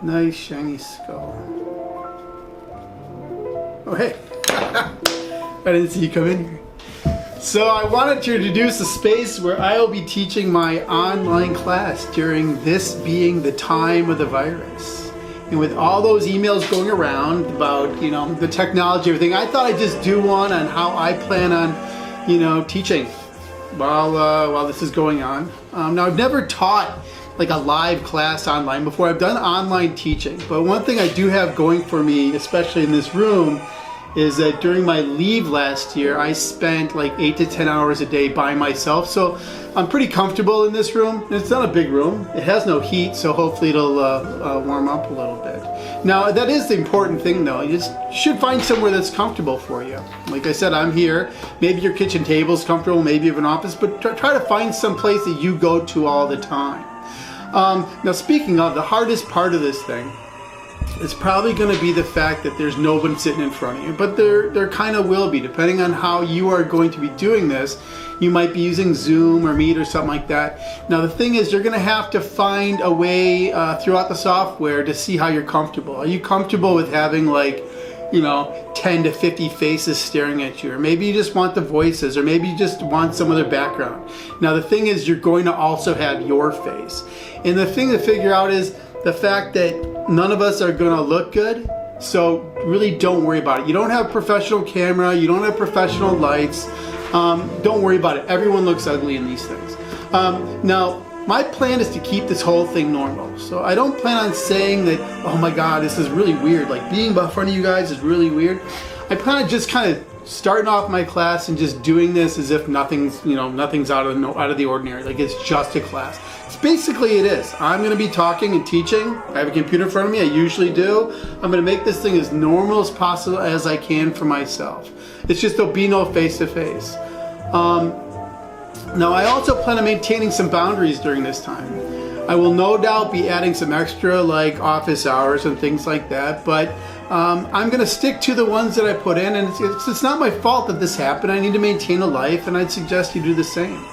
Nice shiny skull. Oh hey, I didn't see you come in here. So I wanted to introduce a space where I will be teaching my online class during this being the time of the virus. And with all those emails going around about, you know, the technology, everything, I thought I'd just do one on how I plan on, you know, teaching while this is going on. Now I've never taught like a live class online before. I've done online teaching, but one thing I do have going for me, especially in this room, is that during my leave last year, I spent like 8 to 10 hours a day by myself. So I'm pretty comfortable in this room. It's not a big room. It has no heat, so hopefully it'll warm up a little bit. Now that is the important thing though. You just should find somewhere that's comfortable for you. Like I said, I'm here. Maybe your kitchen table's comfortable, maybe you have an office, but try to find some place that you go to all the time. Now speaking of, the hardest part of this thing, it's probably going to be the fact that there's no one sitting in front of you, but there kind of will be, depending on how you are going to be doing this. You might be using Zoom or Meet or something like that. Now the thing is, you're going to have to find a way throughout the software to see how you're comfortable. Are you comfortable with having like, you know, 10 to 50 faces staring at you, or maybe you just want the voices, or maybe you just want some other background. Now the thing is, you're going to also have your face, and the thing to figure out is the fact that none of us are going to look good, so really don't worry about it. You don't have a professional camera, you don't have professional lights, don't worry about it. Everyone looks ugly in these things. Now my plan is to keep this whole thing normal, so I don't plan on saying that, oh my god, this is really weird, like being in front of you guys is really weird. I plan on just kind of starting off my class and just doing this as if nothing's, you know, nothing's out of the ordinary, like it's just a class. It's basically it is. I'm going to be talking and teaching. I have a computer in front of me, I usually do. I'm going to make this thing as normal as possible as I can for myself. It's just there'll be no face-to-face. Now I also plan on maintaining some boundaries during this time. I will no doubt be adding some extra like office hours and things like that, but I'm going to stick to the ones that I put in, and it's not my fault that this happened. I need to maintain a life, and I'd suggest you do the same.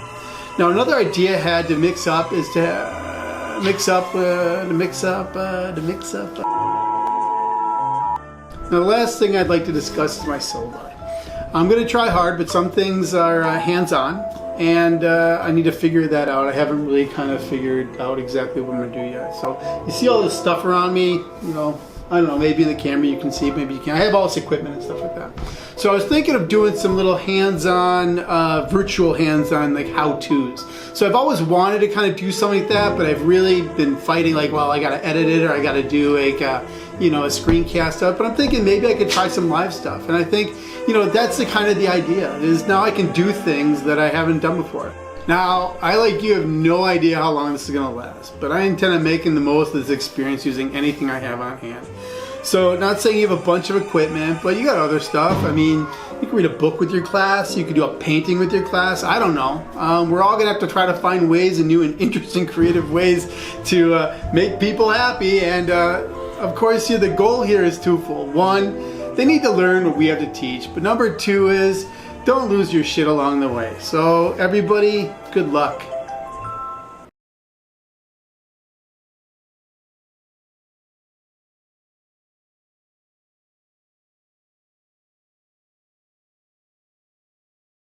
Now another idea I had to mix up is to mix up. Now the last thing I'd like to discuss is my solo. I'm going to try hard, but some things are hands-on, and I need to figure that out. I haven't really kind of figured out exactly what I'm going to do yet. So you see all this stuff around me, you know, I don't know, maybe in the camera you can see it, maybe you can't. I have all this equipment and stuff like that. So I was thinking of doing some little hands-on, virtual hands-on like how-tos. So I've always wanted to kind of do something like that, but I've really been fighting like, well, I gotta edit it, or I gotta do like, you know, a screencast stuff. But I'm thinking maybe I could try some live stuff. And I think, you know, that's the kind of the idea, is now I can do things that I haven't done before. Now, I, like you, have no idea how long this is going to last, but I intend on making the most of this experience using anything I have on hand. So, not saying you have a bunch of equipment, but you got other stuff. I mean, you can read a book with your class, you could do a painting with your class, I don't know. We're all going to have to try to find ways and new and interesting creative ways to make people happy, and of course, the goal here is twofold. One, they need to learn what we have to teach, but number two is, don't lose your shit along the way. So everybody, good luck.